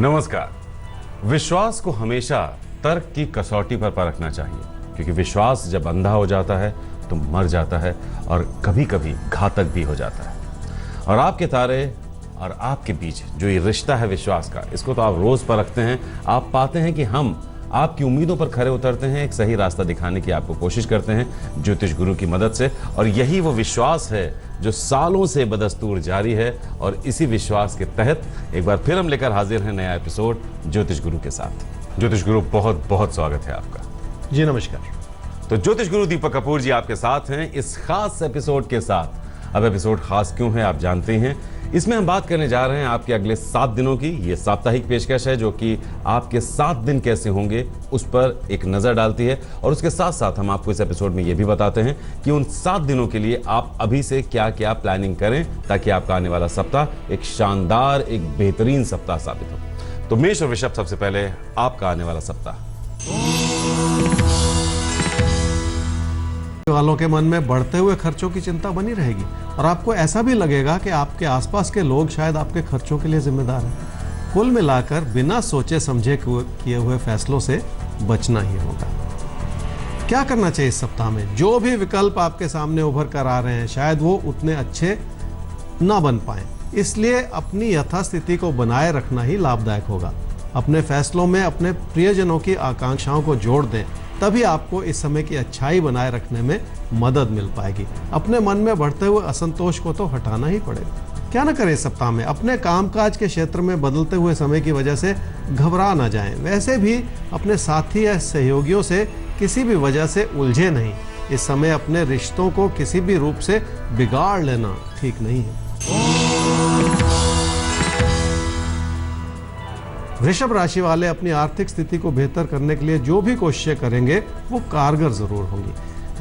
नमस्कार। विश्वास को हमेशा तर्क की कसौटी पर परखना चाहिए, क्योंकि विश्वास जब अंधा हो जाता है तो मर जाता है और कभी कभी घातक भी हो जाता है। और आपके तारे और आपके बीच जो ये रिश्ता है विश्वास का, इसको तो आप रोज परखते हैं। आप पाते हैं कि हम आपकी उम्मीदों पर खरे उतरते हैं, एक सही रास्ता दिखाने की आपको कोशिश करते हैं ज्योतिष गुरु की मदद से। और यही वो विश्वास है जो सालों से बदस्तूर जारी है। और इसी विश्वास के तहत एक बार फिर हम लेकर हाजिर हैं नया एपिसोड ज्योतिष गुरु के साथ। ज्योतिष गुरु, बहुत बहुत स्वागत है आपका। जी नमस्कार। तो ज्योतिष गुरु दीपक कपूर जी आपके साथ हैं इस खास एपिसोड के साथ। अब एपिसोड खास क्यों है आप जानते हैं। इसमें हम बात करने जा रहे हैं आपके अगले 7 दिनों की। ये साप्ताहिक पेशकश है जो कि आपके 7 दिन कैसे होंगे उस पर एक नजर डालती है। और उसके साथ साथ हम आपको इस एपिसोड में ये भी बताते हैं कि उन 7 दिनों के लिए आप अभी से क्या क्या प्लानिंग करें ताकि आपका आने वाला सप्ताह एक शानदार, एक बेहतरीन सप्ताह साबित हो। तो मेष और वृषभ, सबसे पहले आपका आने वाला सप्ताह। वालों के मन में बढ़ते हुए खर्चों की चिंता बनी रहेगी और आपको ऐसा भी लगेगा कि आपके आसपास के लोग शायद आपके खर्चों के लिए जिम्मेदार हैं। कुल मिलाकर बिना सोचे समझे किए हुए फैसलों से बचना ही होगा। क्या करना चाहिए इस सप्ताह में? जो भी विकल्प आपके सामने उभर कर आ रहे हैं शायद वो उतने अच्छे ना बन पाए, इसलिए अपनी यथास्थिति को बनाए रखना ही लाभदायक होगा। अपने फैसलों में अपने प्रियजनों की आकांक्षाओं को जोड़ दें, तभी आपको इस समय की अच्छाई बनाए रखने में मदद मिल पाएगी। अपने मन में बढ़ते हुए असंतोष को तो हटाना ही पड़ेगा। क्या ना करें इस सप्ताह में? अपने कामकाज के क्षेत्र में बदलते हुए समय की वजह से घबरा ना जाएं। वैसे भी अपने साथी या सहयोगियों से किसी भी वजह से उलझे नहीं। इस समय अपने रिश्तों को किसी भी रूप से बिगाड़ लेना ठीक नहीं है। वृषभ राशि वाले अपनी आर्थिक स्थिति को बेहतर करने के लिए जो भी कोशिशें करेंगे वो कारगर जरूर होंगी,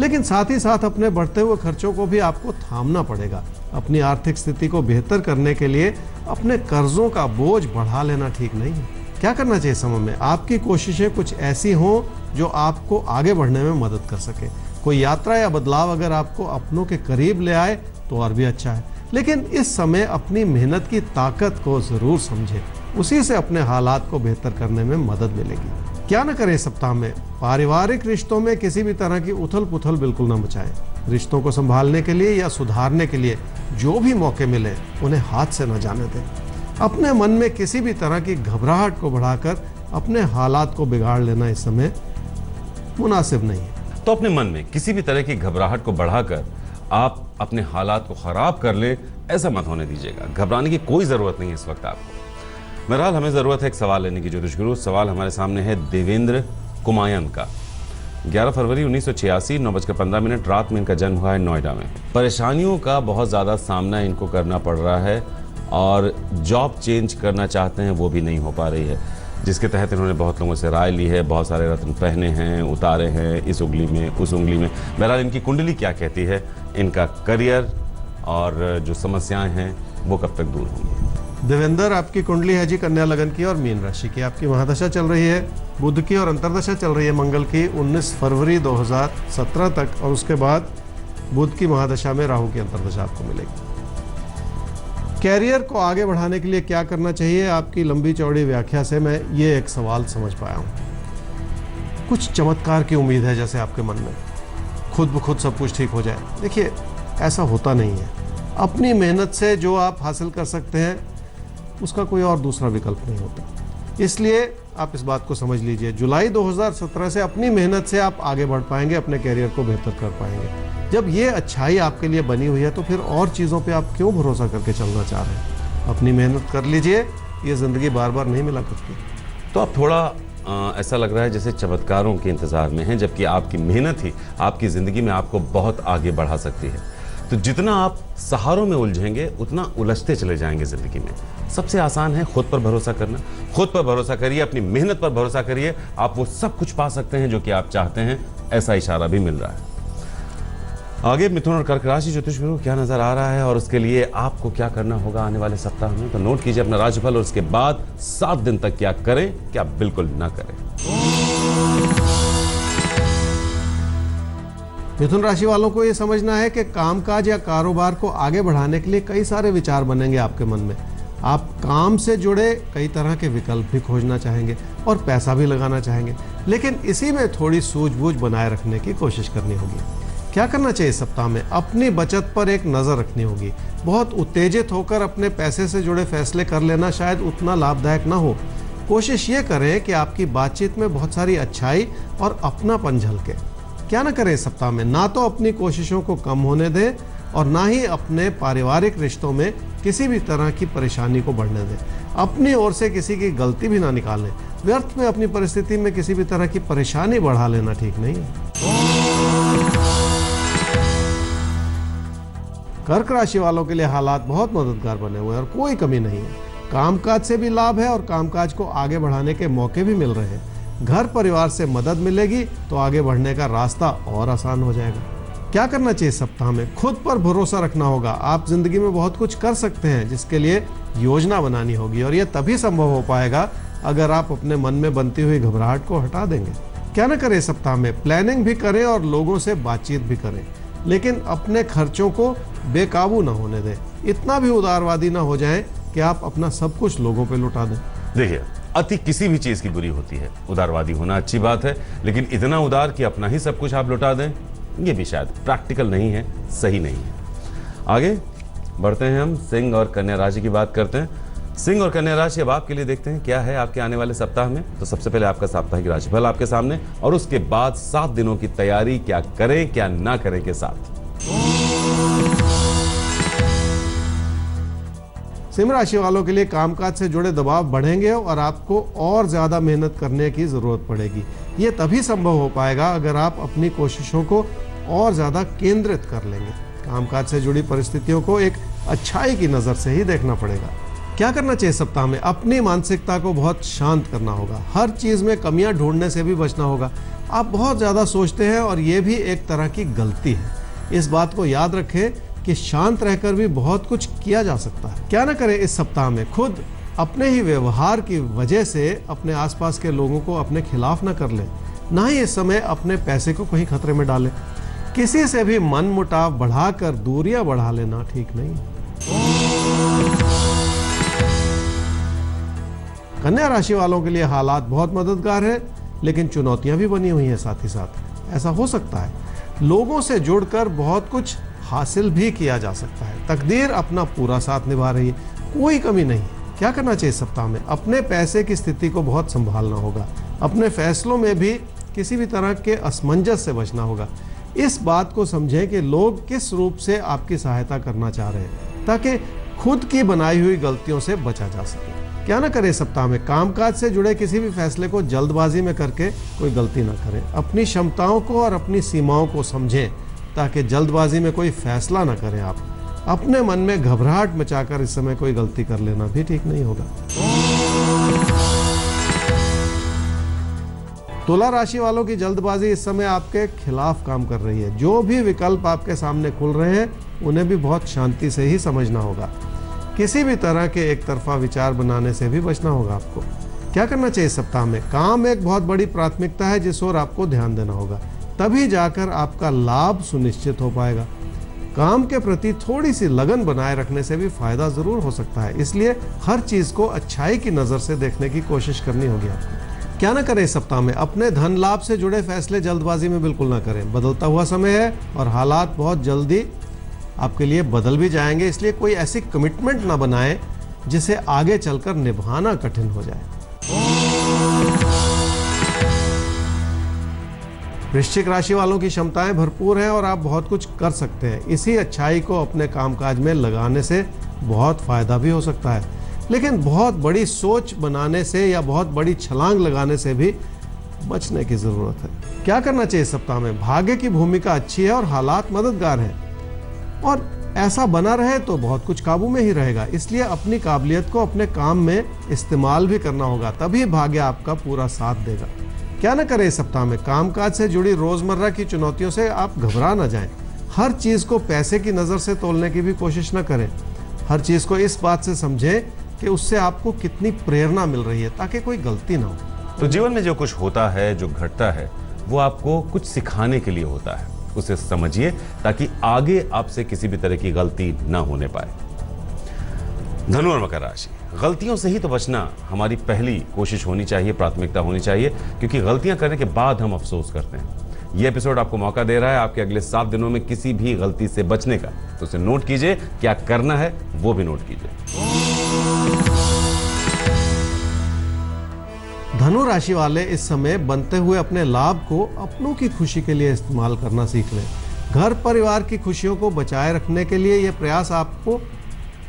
लेकिन साथ ही साथ अपने बढ़ते हुए खर्चों को भी आपको थामना पड़ेगा। अपनी आर्थिक स्थिति को बेहतर करने के लिए अपने कर्जों का बोझ बढ़ा लेना ठीक नहीं है। क्या करना चाहिए समय में? आपकी कोशिशें कुछ ऐसी हों जो आपको आगे बढ़ने में मदद कर सके। कोई यात्रा या बदलाव अगर आपको अपनों के करीब ले आए तो और भी अच्छा है, लेकिन इस समय अपनी मेहनत की ताकत को जरूर समझें। उसी से अपने हालात को बेहतर करने में मदद मिलेगी। क्या न करें सप्ताह में? पारिवारिक रिश्तों में किसी भी तरह की उथल पुथल बिल्कुल न मचाएं। रिश्तों को संभालने के लिए या सुधारने के लिए जो भी मौके मिले उन्हें हाथ से न जाने दें। अपने मन में किसी भी तरह की घबराहट को बढ़ाकर अपने हालात को बिगाड़ लेना इस समय मुनासिब नहीं है। तो अपने मन में किसी भी तरह की घबराहट को बढ़ाकर आप अपने हालात को खराब कर ले, ऐसा मत होने दीजिएगा। घबराने की कोई जरूरत नहीं है इस वक्त आपको। बहरहाल हमें जरूरत है एक सवाल लेने की ज्योतिष गुरु। सवाल हमारे सामने है देवेंद्र कुमायन का। 11 फरवरी 1986 9:15 रात में इनका जन्म हुआ है नोएडा में। परेशानियों का बहुत ज़्यादा सामना इनको करना पड़ रहा है और जॉब चेंज करना चाहते हैं वो भी नहीं हो पा रही है, जिसके तहत इन्होंने बहुत लोगों से राय ली है। बहुत सारे रत्न पहने हैं, उतारे हैं, इस उंगली में उस उंगली में। बहरहाल इनकी कुंडली क्या कहती है, इनका करियर और जो समस्याएं हैं वो कब तक दूर होंगी? देवेंद्र, आपकी कुंडली है जी कन्या लगन की और मीन राशि की। आपकी महादशा चल रही है बुध की और अंतर्दशा चल रही है मंगल की 19 फरवरी 2017 तक, और उसके बाद बुध की महादशा में राहु की अंतर्दशा आपको मिलेगी। कैरियर को आगे बढ़ाने के लिए क्या करना चाहिए? आपकी लंबी चौड़ी व्याख्या से मैं ये एक सवाल समझ पाया हूँ। कुछ चमत्कार की उम्मीद है जैसे आपके मन में, खुद ब खुद सब कुछ ठीक हो जाए। देखिए, ऐसा होता नहीं है। अपनी मेहनत से जो आप हासिल कर सकते हैं उसका कोई और दूसरा विकल्प नहीं होता। इसलिए आप इस बात को समझ लीजिए। जुलाई 2017 से अपनी मेहनत से आप आगे बढ़ पाएंगे, अपने कैरियर को बेहतर कर पाएंगे। जब ये अच्छाई आपके लिए बनी हुई है तो फिर और चीज़ों पे आप क्यों भरोसा करके चलना चाह रहे हैं? अपनी मेहनत कर लीजिए, ये ज़िंदगी बार बार नहीं मिला करती। तो आप थोड़ा ऐसा लग रहा है जैसे चमत्कारों के इंतज़ार में हैं, जबकि आपकी मेहनत ही आपकी ज़िंदगी में आपको बहुत आगे बढ़ा सकती है। तो जितना आप सहारों में उलझेंगे उतना उलझते चले जाएंगे ज़िंदगी में। सबसे आसान है खुद पर भरोसा करना। खुद पर भरोसा करिए, अपनी मेहनत पर भरोसा करिए। आप वो सब कुछ पा सकते हैं जो कि आप चाहते हैं, ऐसा इशारा भी मिल रहा है। आगे मिथुन और कर्क राशि ज्योतिष गुरु क्या नजर आ रहा है और उसके लिए आपको क्या करना होगा आने वाले सप्ताह में, तो नोट कीजिए अपना राशिफल और उसके बाद 7 दिन तक क्या करें, क्या बिल्कुल ना करें। मिथुन राशि वालों को ये समझना है कि कामकाज या कारोबार को आगे बढ़ाने के लिए कई सारे विचार बनेंगे आपके मन में। आप काम से जुड़े कई तरह के विकल्प भी खोजना चाहेंगे और पैसा भी लगाना चाहेंगे, लेकिन इसी में थोड़ी सूझबूझ बनाए रखने की कोशिश करनी होगी। क्या करना चाहिए इस सप्ताह में? अपनी बचत पर एक नज़र रखनी होगी। बहुत उत्तेजित होकर अपने पैसे से जुड़े फैसले कर लेना शायद उतना लाभदायक ना हो। कोशिश ये करें कि आपकी बातचीत में बहुत सारी अच्छाई और अपनापन झलके। क्या ना करें इस सप्ताह में? ना तो अपनी कोशिशों को कम होने दें और ना ही अपने पारिवारिक रिश्तों में किसी भी तरह की परेशानी को बढ़ने दें। अपनी ओर से किसी की गलती भी ना निकालें। व्यर्थ में अपनी परिस्थिति में किसी भी तरह की परेशानी बढ़ा लेना ठीक नहीं है। कर्क राशि वालों के लिए हालात बहुत मददगार बने हुए हैं और कोई कमी नहीं है। कामकाज से भी लाभ है और कामकाज को आगे बढ़ाने के मौके भी मिल रहे हैं। घर परिवार से मदद मिलेगी तो आगे बढ़ने का रास्ता और आसान हो जाएगा। क्या करना चाहिए सप्ताह में? खुद पर भरोसा रखना होगा। आप जिंदगी में बहुत कुछ कर सकते हैं, जिसके लिए योजना बनानी होगी और यह तभी संभव हो पाएगा अगर आप अपने मन में बनती हुई घबराहट को हटा देंगे। क्या ना करें सप्ताह में? प्लानिंग भी करें और लोगों से बातचीत भी करें, लेकिन अपने खर्चों को बेकाबू ना होने दें। इतना भी उदारवादी ना हो जाएं कि आप अपना सब कुछ लोगों पे लुटा दें। देखिए, अति किसी भी चीज की बुरी होती है। उदारवादी होना अच्छी बात है, लेकिन इतना उदार कि अपना ही सब कुछ आप लुटा दें, ये भी शायद प्रैक्टिकल नहीं है, सही नहीं है। आगे बढ़ते हैं, हम सिंह और कन्या राशि की बात करते हैं। सिंह और कन्या राशि अब आपके लिए देखते हैं क्या है आपके आने वाले सप्ताह में। तो सबसे पहले आपका साप्ताहिक राशिफल आपके सामने और उसके बाद 7 दिनों की तैयारी, क्या करें क्या ना करें के साथ। सिंह राशि वालों के लिए कामकाज से जुड़े दबाव बढ़ेंगे और आपको और ज्यादा मेहनत करने की जरूरत पड़ेगी। ये तभी संभव हो पाएगा अगर आप अपनी कोशिशों को और ज्यादा केंद्रित कर लेंगे। कामकाज से जुड़ी परिस्थितियों को एक अच्छाई की नजर से ही देखना पड़ेगा। क्या करना चाहिए सप्ताह में? अपनी मानसिकता को बहुत शांत करना होगा। हर चीज में कमियां ढूंढने से भी बचना होगा। आप बहुत ज्यादा सोचते हैं और ये भी एक तरह की गलती है। इस बात को याद रखें कि शांत रहकर भी बहुत कुछ किया जा सकता है। क्या ना करें इस सप्ताह में? खुद अपने ही व्यवहार की वजह से अपने आसपास के लोगों को अपने खिलाफ ना कर लें, ना ही इस समय अपने पैसे को कहीं खतरे में डालें। किसी से भी मन मुटाव बढ़ाकर दूरियां बढ़ा लेना ठीक नहीं। कन्या राशि वालों के लिए हालात बहुत मददगार है, लेकिन चुनौतियां भी बनी हुई हैं साथ ही साथ। ऐसा हो सकता है लोगों से जुड़कर बहुत कुछ हासिल भी किया जा सकता है। तकदीर अपना पूरा साथ निभा रही है, कोई कमी नहीं। क्या करना चाहिए सप्ताह में? अपने पैसे की स्थिति को बहुत संभालना होगा। अपने फैसलों में भी किसी भी तरह के असमंजस से बचना होगा। इस बात को समझें कि लोग किस रूप से आपकी सहायता करना चाह रहे हैं, ताकि खुद की बनाई हुई गलतियों से बचा जा सके। क्या ना करें सप्ताह में? कामकाज से जुड़े किसी भी फैसले को जल्दबाजी में करके कोई गलती ना करें। अपनी क्षमताओं को और अपनी सीमाओं को समझें, ताकि जल्दबाजी में कोई फैसला ना करें। आप अपने मन में घबराहट मचाकर इस समय कोई गलती कर लेना भी ठीक नहीं होगा। तुला राशि वालों की जल्दबाजी इस समय आपके खिलाफ काम कर रही है। जो भी विकल्प आपके सामने खुल रहे हैं उन्हें भी बहुत शांति से ही समझना होगा। किसी भी तरह के एक तरफा विचार बनाने से भी बचना होगा आपको। क्या करना चाहिए सप्ताह में? काम एक बहुत बड़ी प्राथमिकता है जिस ओर आपको ध्यान देना होगा, तभी जाकर आपका लाभ सुनिश्चित हो पाएगा। काम के प्रति थोड़ी सी लगन बनाए रखने से भी फायदा जरूर हो सकता है, इसलिए हर चीज को अच्छाई की नजर से देखने की कोशिश करनी होगी आपको। क्या ना करें इस सप्ताह में? अपने धन लाभ से जुड़े फैसले जल्दबाजी में बिल्कुल ना करें। बदलता हुआ समय है और हालात बहुत जल्दी आपके लिए बदल भी जाएंगे, इसलिए कोई ऐसी कमिटमेंट ना बनाएं जिसे आगे चलकर निभाना कठिन हो जाए। वृश्चिक राशि वालों की क्षमताएं भरपूर हैं और आप बहुत कुछ कर सकते हैं। इसी अच्छाई को अपने कामकाज में लगाने से बहुत फायदा भी हो सकता है, लेकिन बहुत बड़ी सोच बनाने से या बहुत बड़ी छलांग लगाने से भी बचने की जरूरत है। क्या करना चाहिए सप्ताह में? भाग्य की भूमिका अच्छी है और हालात मददगार हैं और ऐसा बना रहे तो बहुत कुछ काबू में ही रहेगा। इसलिए अपनी काबिलियत को अपने काम में इस्तेमाल भी करना होगा, तभी भाग्य आपका पूरा साथ देगा। क्या ना करें इस सप्ताह में? कामकाज से जुड़ी रोजमर्रा की चुनौतियों से आप घबरा ना जाएं। हर चीज को पैसे की नजर से तोलने की भी कोशिश ना करें। हर चीज को इस बात से समझें कि उससे आपको कितनी प्रेरणा मिल रही है, ताकि कोई गलती ना हो। तो जीवन में जो कुछ होता है, जो घटता है, वो आपको कुछ सिखाने के लिए होता है। उसे समझिए ताकि आगे आपसे किसी भी तरह की गलती ना होने पाए। धनु और मकर राशि, गलतियों से ही तो बचना हमारी पहली कोशिश होनी चाहिए, प्राथमिकता होनी चाहिए, क्योंकि गलतियां करने के बाद हम अफसोस करते हैं। यह एपिसोड आपको मौका दे रहा है आपके अगले 7 दिनों में किसी भी गलती से बचने का। तो उसे नोट कीजिए, क्या करना है वो भी नोट कीजिए। धनु राशि वाले इस समय बनते हुए अपने लाभ को अपनों की खुशी के लिए इस्तेमाल करना सीख लें। घर परिवार की खुशियों को बचाए रखने के लिए यह प्रयास आपको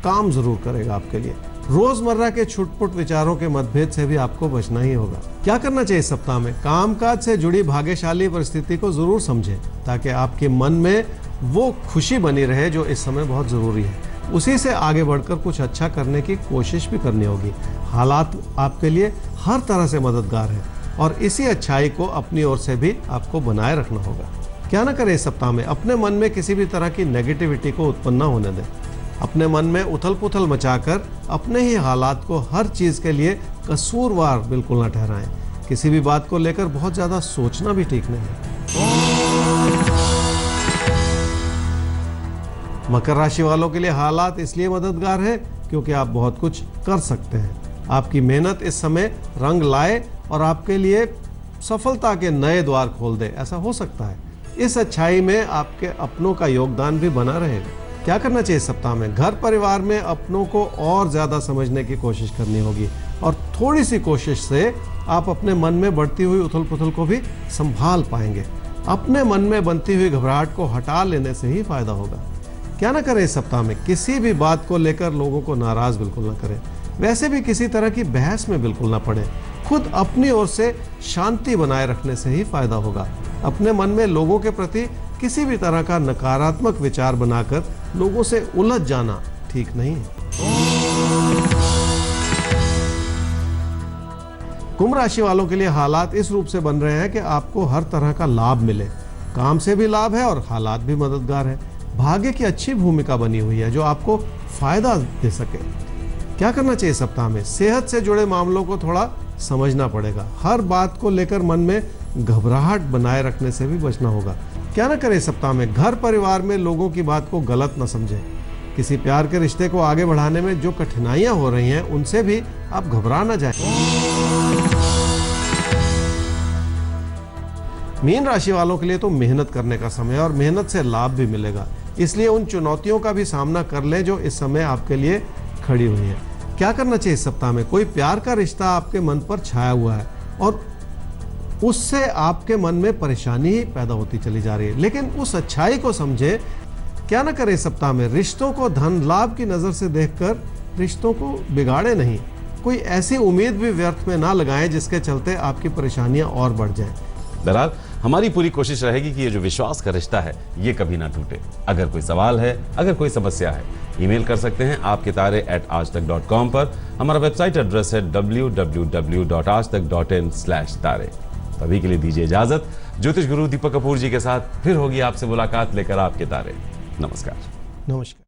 काम जरूर करेगा आपके लिए। रोजमर्रा के छुटपुट विचारों के मतभेद से भी आपको बचना ही होगा। क्या करना चाहिए इस सप्ताह में? कामकाज से जुड़ी भाग्यशाली परिस्थिति को जरूर समझें ताकि आपके मन में वो खुशी बनी रहे जो इस समय बहुत जरूरी है। उसी से आगे बढ़कर कुछ अच्छा करने की कोशिश भी करनी होगी। हालात आपके लिए हर तरह से मददगार है और इसी अच्छाई को अपनी ओर से भी आपको बनाए रखना होगा। क्या ना करें इस सप्ताह में? अपने मन में किसी भी तरह की नेगेटिविटी को उत्पन्न न होने दें। अपने मन में उथल पुथल मचाकर अपने ही हालात को हर चीज के लिए कसूरवार बिल्कुल न ठहराएं। किसी भी बात को लेकर बहुत ज्यादा सोचना भी ठीक नहीं है। मकर राशि वालों के लिए हालात इसलिए मददगार है क्योंकि आप बहुत कुछ कर सकते हैं। आपकी मेहनत इस समय रंग लाए और आपके लिए सफलता के नए द्वार खोल दे, ऐसा हो सकता है। इस अच्छाई में आपके अपनों का योगदान भी बना रहेगा। क्या करना चाहिए इस सप्ताह में? घर परिवार में अपनों को और ज्यादा समझने की कोशिश करनी होगी और थोड़ी सी कोशिश से आप अपने मन में बढ़ती हुई उथल पुथल को भी संभाल पाएंगे। अपने मन में बनती हुई घबराहट को हटा लेने से ही फायदा होगा। क्या ना करें इस सप्ताह में? किसी भी बात को लेकर लोगों को नाराज बिल्कुल ना करें। वैसे भी किसी तरह की बहस में बिल्कुल ना पड़े। खुद अपनी ओर से शांति बनाए रखने से ही फायदा होगा। अपने मन में लोगों के प्रति किसी भी तरह का नकारात्मक विचार बनाकर लोगों से उलझ जाना ठीक नहीं है। कुंभ राशि वालों के लिए हालात इस रूप से बन रहे हैं कि आपको हर तरह का लाभ मिले। काम से भी लाभ है और हालात भी मददगार है। भाग्य की अच्छी भूमिका बनी हुई है जो आपको फायदा दे सके। क्या करना चाहिए सप्ताह में? सेहत से जुड़े मामलों को थोड़ा समझना पड़ेगा। हर बात को लेकर मन में घबराहट बनाए रखने से भी बचना होगा। क्या ना करें सप्ताह में? घर परिवार में लोगों की बात को गलत न समझें। किसी प्यार के रिश्ते को आगे बढ़ाने में जो कठिनाइयां हो रही हैं उनसे भी आप घबरा ना जाएं। मीन राशि वालों के लिए तो मेहनत करने का समय है और मेहनत से लाभ भी मिलेगा, इसलिए उन चुनौतियों का भी सामना कर लें जो इस समय आपके लिए खड़ी हुई है। क्या करना चाहिए इस सप्ताह में? कोई प्यार का रिश्ता आपके मन पर छाया हुआ है और उससे आपके मन में परेशानी ही पैदा होती चली जा रही है, लेकिन उस अच्छाई को समझे। क्या ना करें इस सप्ताह में? रिश्तों को धन लाभ की नजर से देखकर रिश्तों को बिगाड़े नहीं। कोई ऐसी उम्मीद भी व्यर्थ में ना लगाएं जिसके चलते आपकी परेशानियां और बढ़ जाएं। बहरहाल हमारी पूरी कोशिश रहेगी कि ये जो विश्वास का रिश्ता है ये कभी ना टूटे। अगर कोई सवाल है, अगर कोई समस्या है, ईमेल कर सकते हैं आपके तारे@aajtak.com पर। हमारा वेबसाइट एड्रेस है www.aajtak.in/तारे। अभी के लिए दीजिए इजाजत। ज्योतिष गुरु दीपक कपूर जी के साथ फिर होगी आपसे मुलाकात लेकर आपके तारे। नमस्कार। नमस्कार।